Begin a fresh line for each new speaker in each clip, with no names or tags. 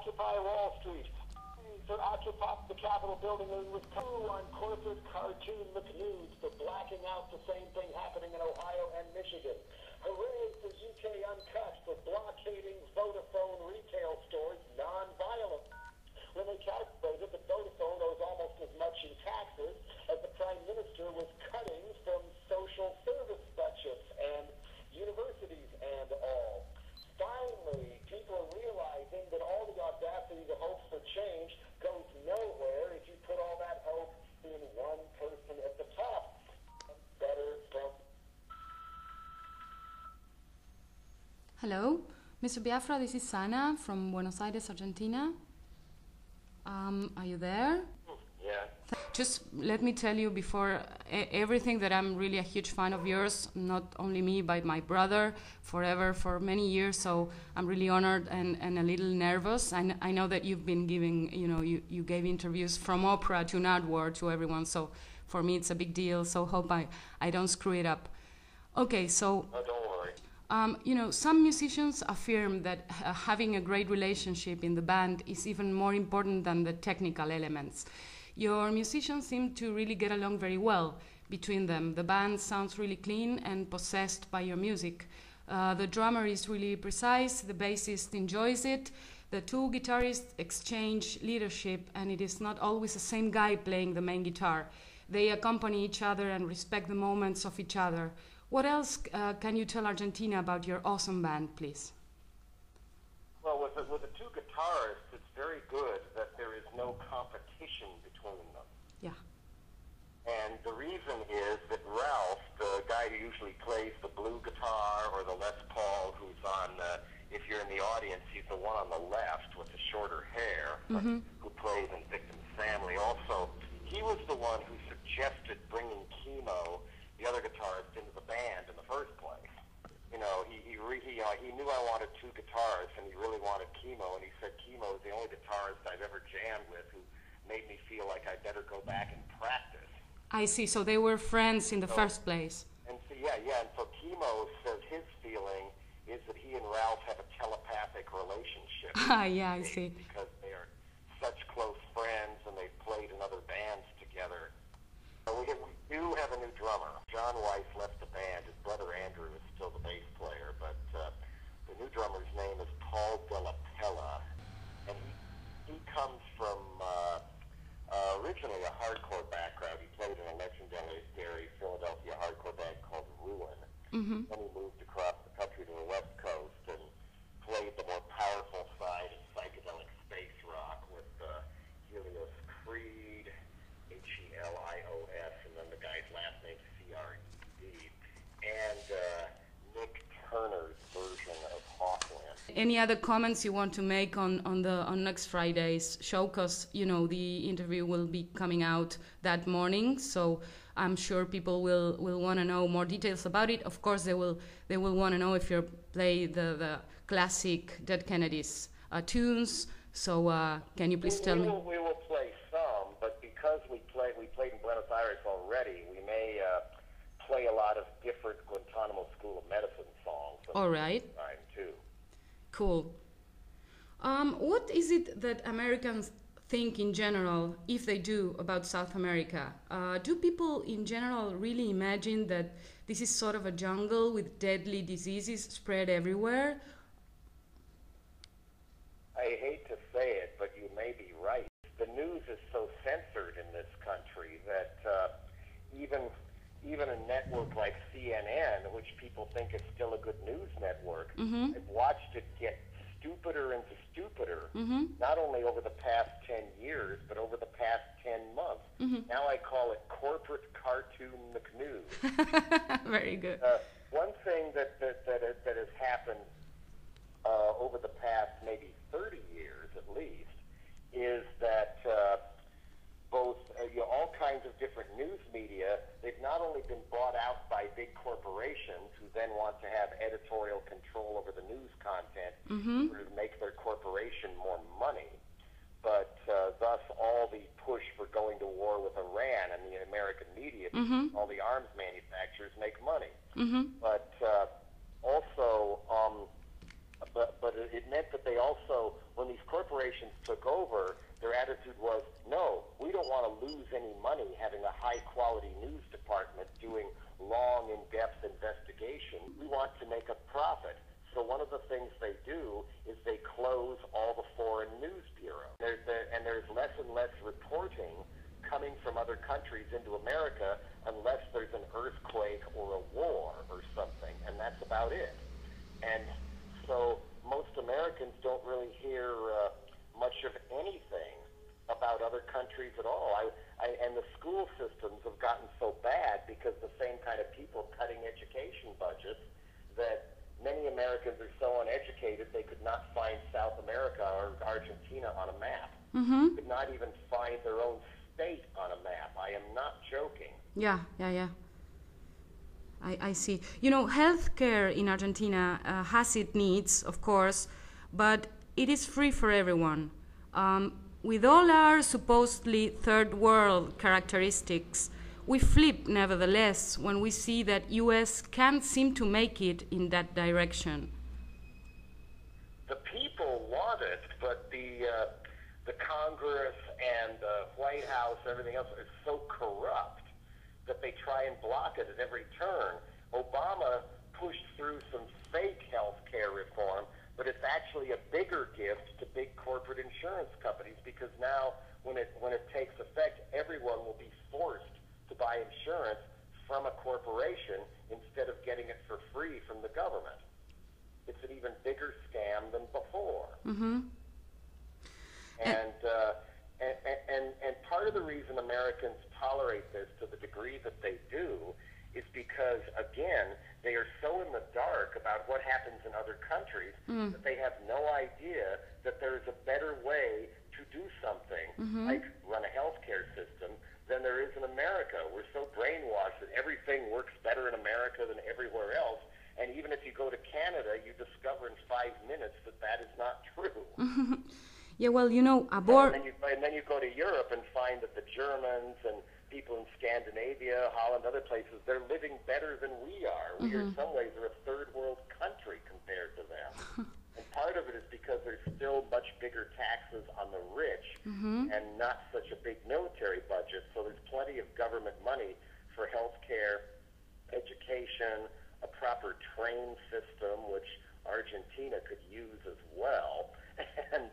Occupy Wall Street. For Occupy the Capitol building with coup on corporate cartoon McNudes for blacking out the same thing happening in Ohio and Michigan. Hooray for UK Uncut for blockading Vodafone retail stores non-violent. When they calculated that Vodafone owes almost as much in taxes as the Prime Minister was cutting from social service budgets and universities and all. Finally, people are realizing that all the audacity to hope for change goes nowhere if you put all that hope in one person at the top. Better from...
Hello, Mr. Biafra, this is Sana from Buenos Aires, Argentina. Are you there?
Yeah.
Just let me tell you before everything that I'm really a huge fan of yours, not only me, but my brother, forever, for many years. So I'm really honored and a little nervous. I know that you've been giving, you gave interviews from opera to Nardwar to everyone. So for me, it's a big deal. So hope I don't screw it up. Okay, so...
Oh, don't worry.
Some musicians affirm that having a great relationship in the band is even more important than the technical elements. Your musicians seem to really get along very well between them. The band sounds really clean and possessed by your music. The drummer is really precise, the bassist enjoys it, the two guitarists exchange leadership, and it is not always the same guy playing the main guitar. They accompany each other and respect the moments of each other. What else can you tell Argentina about your awesome band, please?
Well, with the two guitarists, it's very good that there is no competition between them.
Yeah.
And the reason is that Ralph, the guy who usually plays the blue guitar or the Les Paul, who's on, if you're in the audience, he's the one on the left with the shorter hair, who plays in Victim's Family. Also, he was the one who suggested bringing Chemo, the other guitarist, into the band in the first place. He knew I wanted two guitarists, and he really wanted Chemo, and he said Chemo is the only guitarist I've ever jammed with who made me feel like I'd better go back and practice.
I see, so they were friends in the first place.
And so, and so Chemo says his feeling is that he and Ralph have a telepathic relationship.
Yeah, I see.
Because they are such close friends, and they've played in other bands together. We do have a new drummer. John Weiss left the band. His brother Andrew is still the bass player, but the new drummer's name is Paul Della Pella, and he comes from originally a hardcore background. He played in a legendary Philadelphia hardcore band called Ruin. Then he moved across the country to the West Coast and played the more powerful side of psychedelic space rock with Helios Creed, Helios, and then the guy's last name Cred, and Nick Turner's version of Hawkwind.
Any other comments you want to make on next Friday's show? Because the interview will be coming out that morning, so I'm sure people will want to know more details about it. Of course, they will want to know if you play the classic Dead Kennedys tunes. So can you please tell me?
We will play some, but because we played in Buenos Aires already, we may play a lot of different Guantanamo School of Medicine songs.
All right.
Time too.
Cool. What is it that Americans think in general, if they do, about South America? Do people in general really imagine that this is sort of a jungle with deadly diseases spread everywhere?
I hate to say it, but you may be right. The news is so censored in this country that even a network like CNN, which people think is still a good news network, have watched it get stupider and stupider, not only over the past 10 years, but over the past 10 months. Now I call it corporate cartoon McNews.
Very good.
One thing that has happened over the past maybe 30 years at least is that both all kinds of different news media, they've not only been bought out by big corporations who then want to have editorial control over the news content to make their corporation more money, but thus all the push for going to war with Iran and the American media, all the arms manufacturers make money. But also, but it meant that they also, when these corporations corporations took over, their attitude was, no, we don't want to lose any money having a high-quality news department doing long, in-depth investigation. We want to make a profit. So one of the things they do is they close all the foreign news bureaus. There's less and less reporting coming from other countries into America unless there's an earthquake or a war or something, and that's about it. And so most Americans don't really hear much of anything about other countries at all. And the school systems have gotten so bad because the same kind of people cutting education budgets that many Americans are so uneducated they could not find South America or Argentina on a map.
Mm-hmm.
Could not even find their own state on a map. I am not joking.
Yeah. I see. You know, healthcare in Argentina has its needs, of course, but it is free for everyone. With all our supposedly third world characteristics, we flip nevertheless when we see that US can't seem to make it in that direction.
The people want it, but the Congress and the White House, everything else is so corrupt that they try and block it at every turn. Obama pushed through some fake health care reform, but it's actually a bigger gift to big corporate insurance companies because now when it takes effect, everyone will be forced to buy insurance from a corporation instead of getting it for free from the government. It's an even bigger scam than before.
Mm-hmm.
And part of the reason Americans tolerate this to the degree that they do is because, again, they are so in the dark about what happens in other countries that they have no idea that there is a better way to do something, like run a healthcare system, than there is in America. We're so brainwashed that everything works better in America than everywhere else. And even if you go to Canada, you discover in 5 minutes that that is not true.
Yeah, well, you know,
And then you go to Europe and find that the Germans and people in Scandinavia, Holland, other places, they're living better than we are. We are, in some ways, are a third world country compared to them. And part of it is because there's still much bigger taxes on the rich and not such a big military budget. So there's plenty of government money for health care, education, a proper train system, which Argentina could use as well, and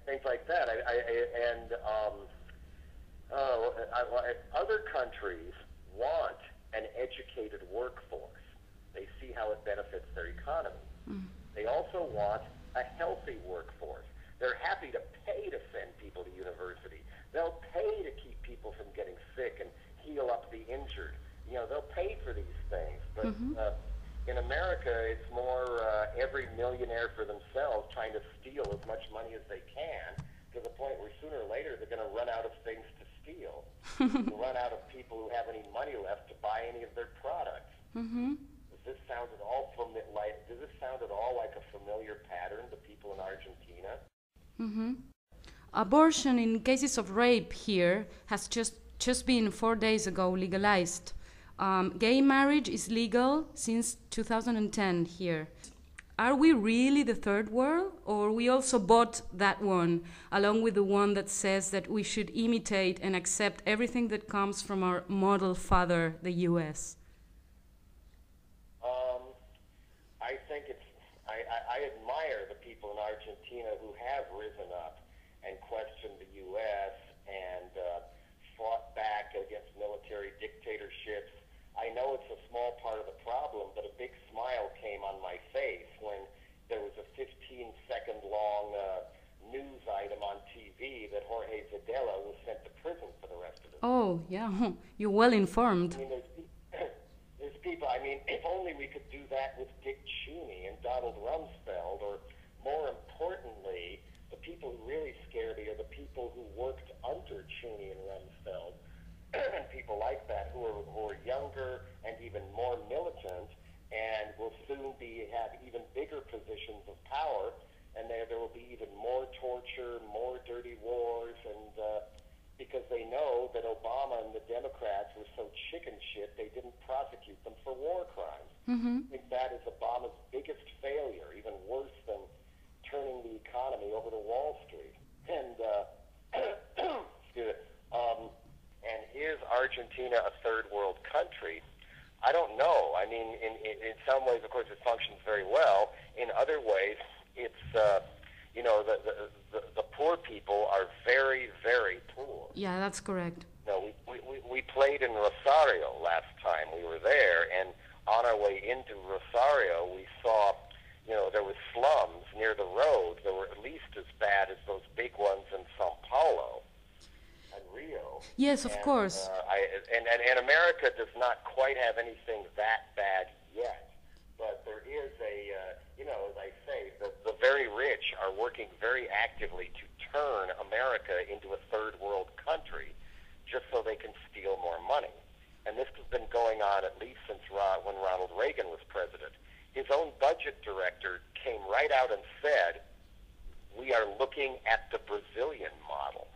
things like that. Other countries want an educated workforce. They see how it benefits their economy. They also want a healthy workforce. They're happy to pay to send people to university. They'll pay to keep people from getting sick and heal up the injured. You know, they'll pay for these things. But in America, it's more every millionaire for themselves trying to steal as much money as they can, to the point where sooner or later they're going to run out of things to steal. They'll run out of people who have any money left to buy any of their products. Does this sound at all like a familiar pattern to people in Argentina?
Abortion in cases of rape here has just been 4 days ago legalized. Gay marriage is legal since 2010 here. Are we really the third world, or we also bought that one, along with the one that says that we should imitate and accept everything that comes from our model father, the U.S.?
I admire the people in Argentina who have risen up and questioned the U.S. and fought back against military dictatorships. I know it's a small part of the problem, but a big smile came on my face when there was a 15-second long news item on TV that Jorge Videla was sent to prison for the rest of his life.
Oh, yeah, you're well informed.
I mean, there's people, I mean, if only we could do that with Dick Cheney and Donald Rumsfeld, or more importantly, the people who really scare me are the people who worked under Cheney and Rumsfeld. People like that who are younger and even more militant and will soon have even bigger positions of power, and there will be even more torture, more dirty wars, and because they know that Obama and the Democrats were so chicken shit they didn't prosecute them for war crimes. I think that is Obama's biggest failure, even worse than turning the economy Argentina a third world country? I don't know. I mean, in some ways, of course, it functions very well. In other ways, it's, you know, the poor people are very, very poor.
Yeah, that's correct.
No, we played in Rosario last time we were there, and on our way into Rosario, we saw, you know, there was slums near the road that were at least as bad as those big ones in Sao Paulo and Rio.
Yes, of course.
And America does not quite have anything that bad yet, but there is a, you know, as I say, the very rich are working very actively to turn America into a third world country just so they can steal more money. And this has been going on at least since when Ronald Reagan was president. His own budget director came right out and said, we are looking at the Brazilian model.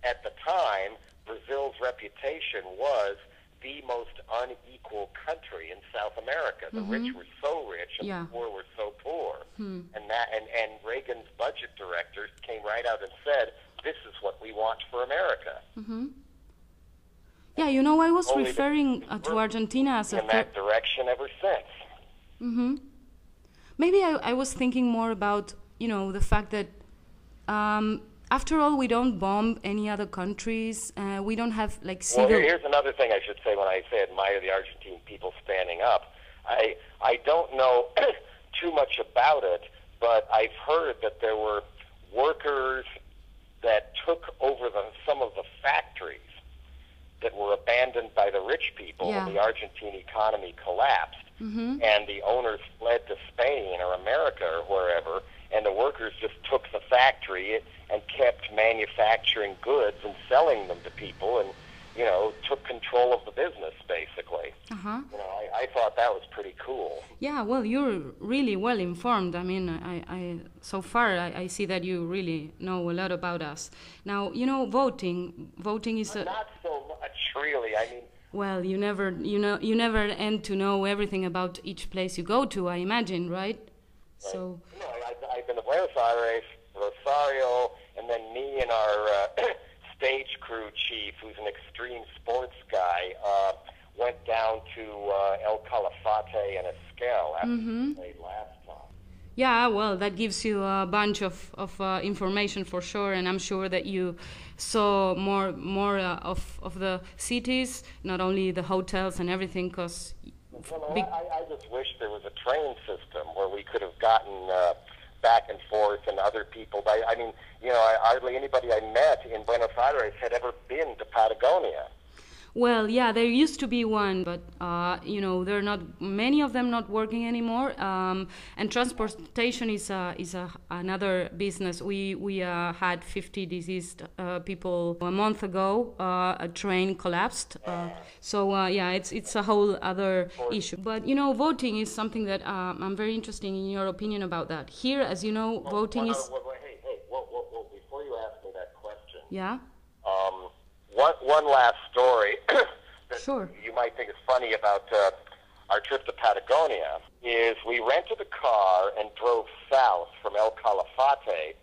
At the time, Brazil's reputation was the most unequal country in South America. The rich were so rich and the poor were so poor. And Reagan's budget director came right out and said, this is what we want for America.
Yeah, you know, I was referring to Argentina as a...
in that direction ever since.
Maybe I was thinking more about, you know, the fact that after all, we don't bomb any other countries. We don't have like civil...
Well, here's another thing I should say when I say admire the Argentine people standing up. I don't know too much about it, but I've heard that there were workers that took over some of the factories that were abandoned by the rich people when the Argentine economy collapsed. And the owners fled to Spain or America or wherever, and the workers just took the factory and kept manufacturing goods and selling them to people and, you know, took control of the business, basically. You know, I thought that was pretty cool.
Yeah, well, you're really well informed. I mean, I so far I see that you really know a lot about us. Now, you know, voting is a...
Not so much, really. I mean...
Well, you never end to know everything about each place you go to, I imagine, right? So...
You know, I've been to Buenos Aires, Rosario, and then me and our stage crew chief, who's an extreme sports guy, went down to El Calafate and Esquel after we played last time.
Yeah, well, that gives you a bunch of information for sure, and I'm sure that you saw more of the cities, not only the hotels and everything, because...
I just wish there was a train system where we could have gotten back and forth and other people. I mean, you know, hardly anybody I met in Buenos Aires had ever been to Patagonia.
Well, yeah, there used to be one, but you know, there are not many of them not working anymore. And transportation is another business. We had 50 deceased people a month ago. A train collapsed. So yeah, it's a whole other issue. But you know, voting is something that I'm very interested in your opinion about that. Here, as you know, voting is.
Hey, before you ask me that question.
Yeah.
One last story that
Sure.
you might think is funny about our trip to Patagonia is we rented a car and drove south from El Calafate,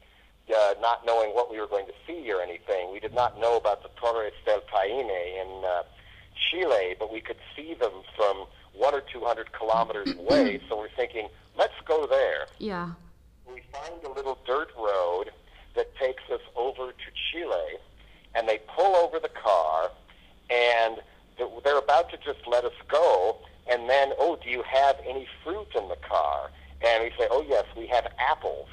not knowing what we were going to see or anything. We did not know about the Torres del Paine in Chile, but we could see them from 100 or 200 kilometers away, so we're thinking, let's go there.
Yeah.
We find a little dirt road that takes us over to Chile, and they pull over the car, and they're about to just let us go, and then, oh, do you have any fruit in the car? And we say, oh, yes, we have apples.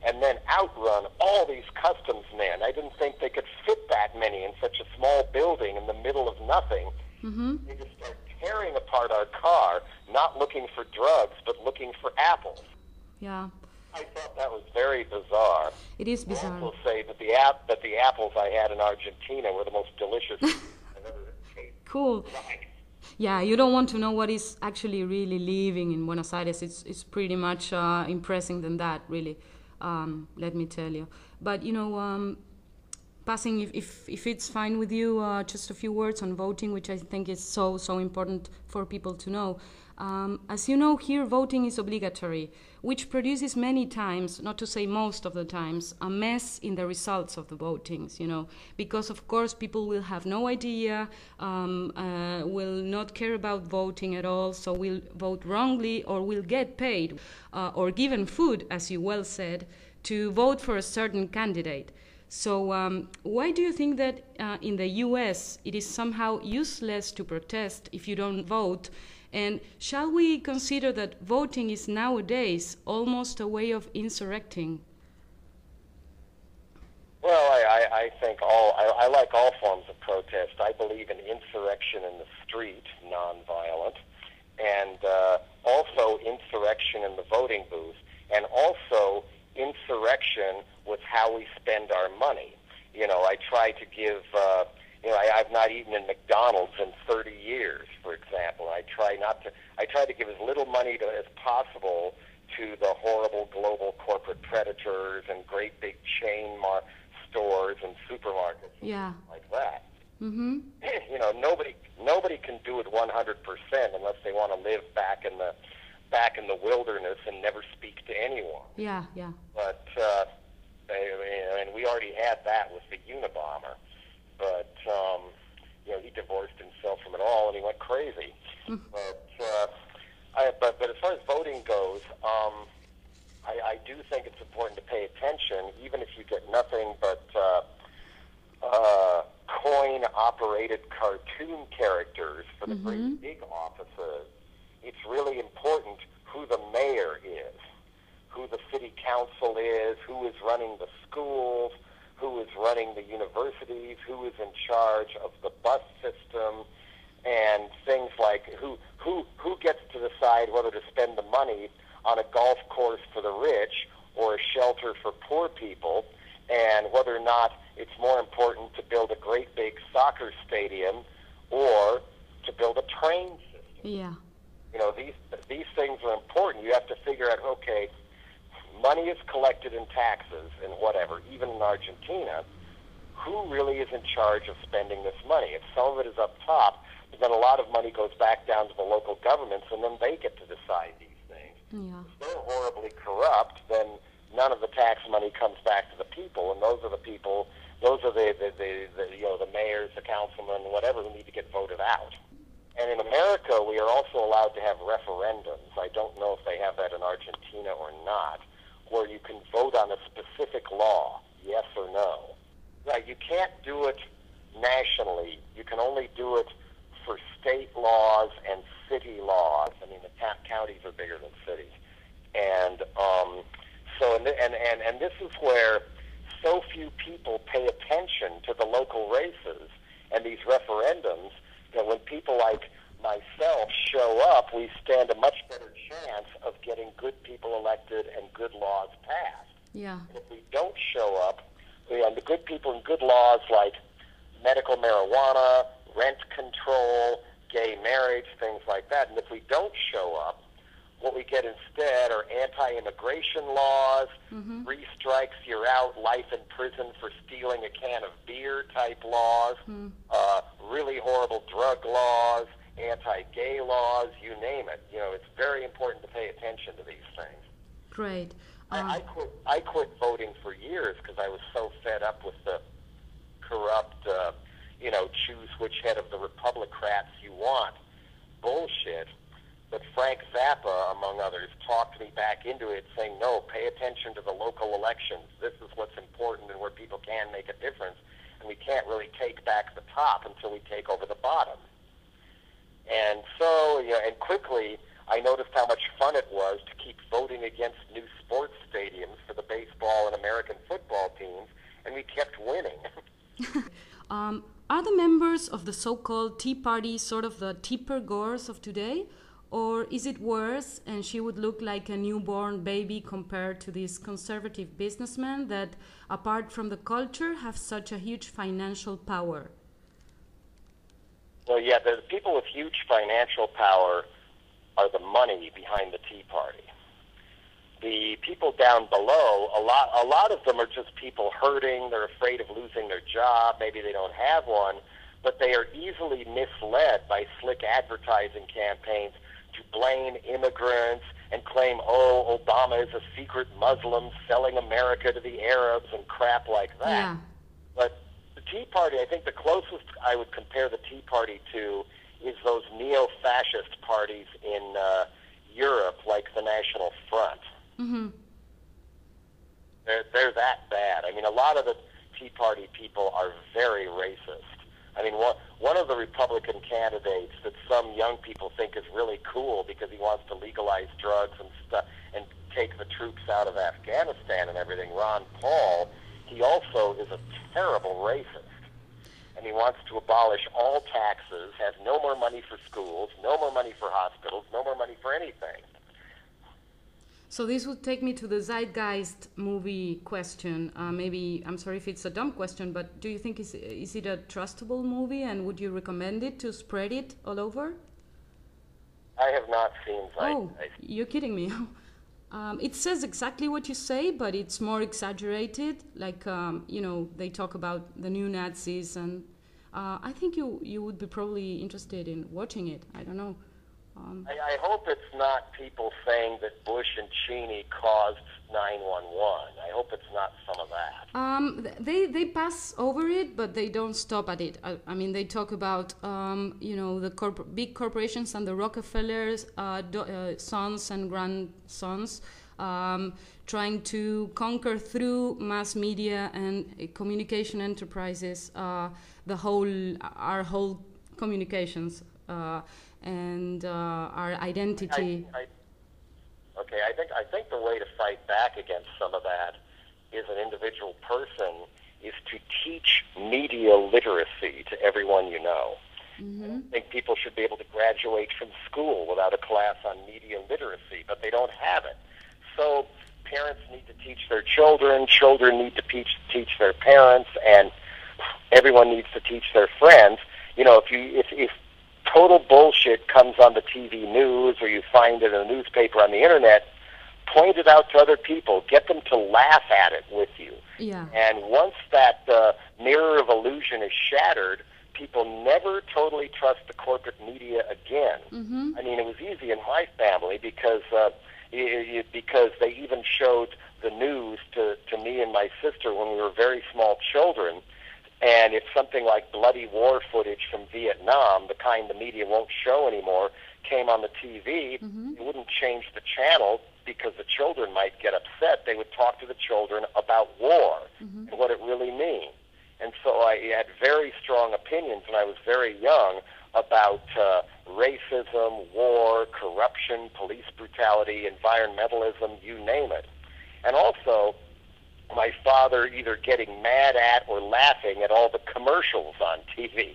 And then outrun all these customs men. I didn't think they could fit that many in such a small building in the middle of nothing. They just start tearing apart our car, not looking for drugs, but looking for apples.
Yeah.
I thought that was very bizarre.
It is bizarre.
I will say that the apples I had in Argentina were the most delicious I've ever tasted.
Cool. Yeah, you don't want to know what is actually really living in Buenos Aires. It's pretty much impressing than that, really. Let me tell you. But you know, passing, if it's fine with you, just a few words on voting, which I think is so important for people to know. As you know, here voting is obligatory, which produces many times, not to say most of the times, a mess in the results of the votings, because of course people will have no idea, will not care about voting at all, so will vote wrongly or will get paid or given food, as you well said, to vote for a certain candidate. So why do you think that in the US it is somehow useless to protest if you don't vote? And shall we consider that voting is nowadays almost a way of insurrecting?
Well, I think I like all forms of protest. I believe in insurrection in the street, nonviolent, and also insurrection in the voting booth, and also insurrection with how we spend our money. I try to give, I've not eaten in McDonald's in 30 years, for example. I try to give as little money as possible to the horrible global corporate predators and great big chain stores and supermarkets and like that.
Mm-hmm.
Nobody can do it 100% unless they want to live back in the wilderness and never speak to anyone.
Yeah.
But and we already had that with the Unabomber. But he divorced himself from it all and he went crazy. But as far as voting goes, I do think it's important to pay attention, even if you get nothing but coin-operated cartoon characters for the great big offices. It's really important who the mayor is, who the city council is, who is running the schools, who is running the universities, who is in charge of the bus system, and things like who gets to decide whether to spend the money on a golf course for the rich or a shelter for poor people, and whether or not it's more important to build a great big soccer stadium or to build a train system.
Yeah.
These things are important. You have to figure out, okay, money is collected in taxes and whatever, even in Argentina. Who really is in charge of spending this money? If some of it is up top, then a lot of money goes back down to the local governments, and then they get to decide these things.
Yeah.
If they're horribly corrupt, then none of the tax money comes back to the people, and those are the people, those are the mayors, the councilmen, whatever, who need to get voted out. And in America, we are also allowed to have referendums. I don't know if they have that in Argentina or not, where you can vote on a specific law, yes or no. Right, you can't do it nationally. You can only do it for state laws and city laws. I mean, the counties are bigger than cities. And and this is where so few people pay attention to the local races and these referendums that when people like myself show up, we stand a much better chance of getting good people elected and good laws passed.
Yeah.
And if we don't show up, the good people and good laws like medical marijuana, rent control, gay marriage, things like that, and if we don't show up, what we get instead are anti-immigration laws, 3 strikes, you're out, life in prison for stealing a can of beer type laws, really horrible drug laws, anti-gay laws, you name it. It's very important to pay attention to these things.
Great.
I quit voting for years because I was so fed up with the corrupt, choose which head of the Republicrats you want bullshit. But Frank Zappa, among others, talked me back into it, saying, no, pay attention to the local elections. This is what's important and where people can make a difference. And we can't really take back the top until we take over the bottom. And so, and quickly, I noticed how much fun it was to keep voting against new sports stadiums for the baseball and American football teams, and we kept winning.
Are the members of the so-called Tea Party sort of the Tipper Gores of today? Or is it worse and she would look like a newborn baby compared to these conservative businessmen that, apart from the culture, have such a huge financial power?
Well, yeah, the people with huge financial power are the money behind the Tea Party. The people down below, a lot of them are just people hurting, they're afraid of losing their job, maybe they don't have one, but they are easily misled by slick advertising campaigns to blame immigrants and claim, oh, Obama is a secret Muslim selling America to the Arabs and crap like that.
Yeah.
But the Tea Party, I think the closest I would compare the Tea Party to is those neo-fascist parties in Europe, like the National Front.
Mm-hmm.
They're that bad. I mean, a lot of the Tea Party people are very racist. I mean, one of the Republican candidates that some young people think is really cool because he wants to legalize drugs and stuff and take the troops out of Afghanistan and everything, Ron Paul, he also is a terrible racist. And he wants to abolish all taxes, have no more money for schools, no more money for hospitals, no more money for anything.
So this would take me to the Zeitgeist movie question. Maybe, I'm sorry if it's a dumb question, but do you think is it a trustable movie, and would you recommend it to spread it all over?
I have not seen Zeitgeist.
Oh, you're kidding me. It says exactly what you say, but it's more exaggerated. Like, they talk about the new Nazis, and I think you would be probably interested in watching it. I don't know.
I hope it's not people saying that Bush and Cheney caused 9/11. I hope it's not some of that.
They pass over it, but they don't stop at it. I mean, they talk about the big corporations and the Rockefellers' sons and grandsons trying to conquer through mass media and communication enterprises our whole communications. And our identity.
I think the way to fight back against some of that is an individual person is to teach media literacy to everyone you know.
Mm-hmm.
I think people should be able to graduate from school without a class on media literacy, but they don't have it. So parents need to teach their children need to teach their parents, and everyone needs to teach their friends. You know, if total bullshit comes on the TV news or you find it in a newspaper on the internet, point it out to other people. Get them to laugh at it with you.
Yeah.
And once that mirror of illusion is shattered, people never totally trust the corporate media again.
Mm-hmm.
I mean, it was easy in my family because they even showed the news to me and my sister when we were very small children. And if something like bloody war footage from Vietnam, the kind the media won't show anymore, came on the TV,
mm-hmm.
it wouldn't change the channel because the children might get upset. They would talk to the children about war
mm-hmm.
and what it really means. And so I had very strong opinions when I was very young about racism, war, corruption, police brutality, environmentalism, you name it. And also, my father either getting mad at or laughing at all the commercials on TV.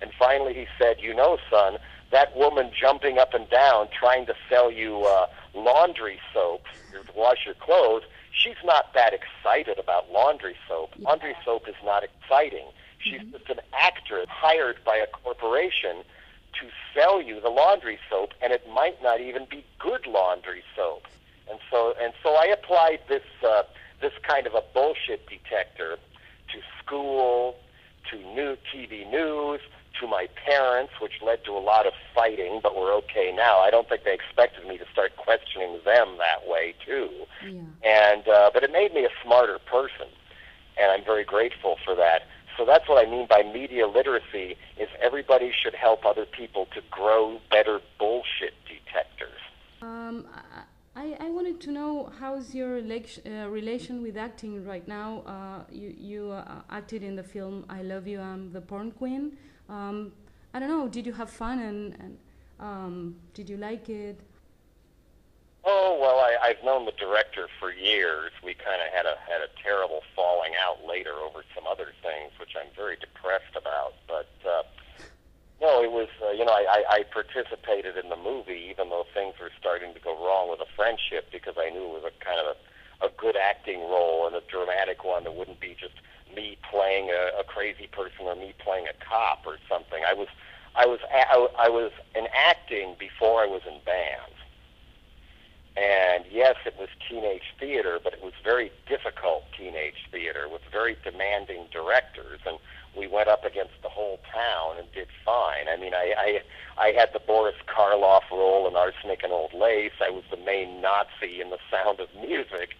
And finally he said, you know, son, that woman jumping up and down trying to sell you laundry soap to wash your clothes, she's not that excited about laundry soap.
Yeah.
Laundry soap is not exciting. She's
mm-hmm.
just an actress hired by a corporation to sell you the laundry soap, and it might not even be good laundry soap. And so I applied this kind of a bullshit detector to school, to new TV news, to my parents, which led to a lot of fighting, but we're okay now. I don't think they expected me to start questioning them that way, too.
Yeah.
But it made me a smarter person, and I'm very grateful for that. So that's what I mean by media literacy, is everybody should help other people to grow better bullshit detectors.
I wanted to know how's your relation with acting right now. You acted in the film I Love You, I'm the Porn Queen. I don't know, did you have fun and did you like it?
Oh, well, I've known the director for years. We kind of had a terrible falling out later over some other things, which I'm very depressed about. But no, it was, I participated in the movie, even though things were starting to go wrong with a friendship, because I knew it was a kind of a good acting role and a dramatic one that wouldn't be just me playing a crazy person or me playing a cop or something. I was in acting before I was in bands. And yes, it was teenage theater, but it was very difficult teenage theater with very demanding directors. And we went up against the whole town and did fine. I mean, I had the Boris Karloff role in Arsenic and Old Lace. I was the main Nazi in The Sound of Music.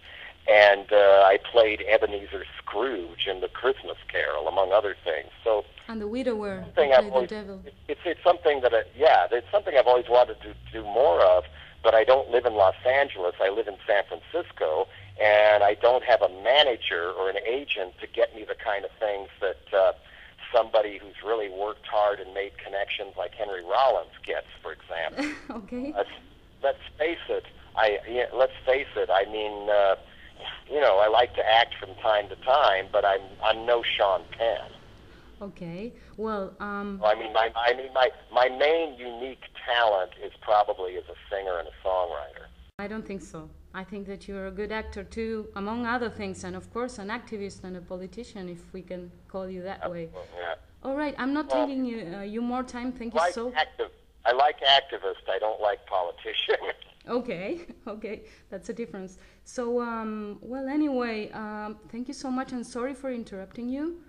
And I played Ebenezer Scrooge in The Christmas Carol, among other things. So,
and the widower,
the devil. It's something that, it's something I've always wanted to do more of, but I don't live in Los Angeles. I live in San Francisco, and I don't have a manager or an agent to get me the kind of things that somebody who's really worked hard and made connections like Henry Rollins gets, for example.
Okay.
Let's face it. I mean, I like to act from time to time, but I'm no Sean Penn.
Okay. Well,
I mean, my main unique talent is probably as a singer and a songwriter.
I don't think so. I think that you're a good actor too, among other things, and of course an activist and a politician, if we can call you that way.
Yeah.
All right. I'm not taking you more time. Thank you so.
I like activist. I don't like politician.
Okay, that's a difference. So, well, anyway, thank you so much, and sorry for interrupting you.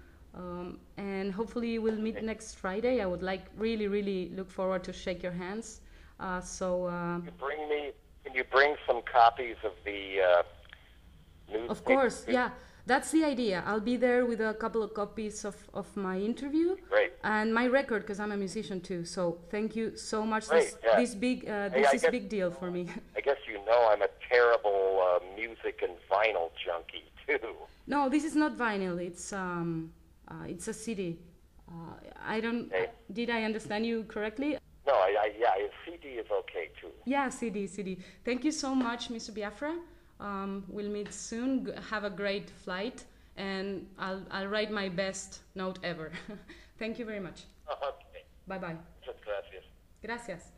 And hopefully we'll meet next Friday. I would like really look forward to shake your hands.
Can you bring some copies of the newspaper?
Of course, yeah. That's the idea. I'll be there with a couple of copies of my interview.
Great.
And my record, because I'm a musician too. So thank you so much.
Great,
This is big deal for me.
I guess you know I'm a terrible music and vinyl junkie too.
No, this is not vinyl. It's a CD. I don't.
Okay.
Did I understand you correctly?
No, CD is okay too.
Yeah, CD. Thank you so much, Mr. Biafra. We'll meet soon. Have a great flight, and I'll write my best note ever. Thank you very much.
Okay.
Bye bye.
Gracias.
Gracias.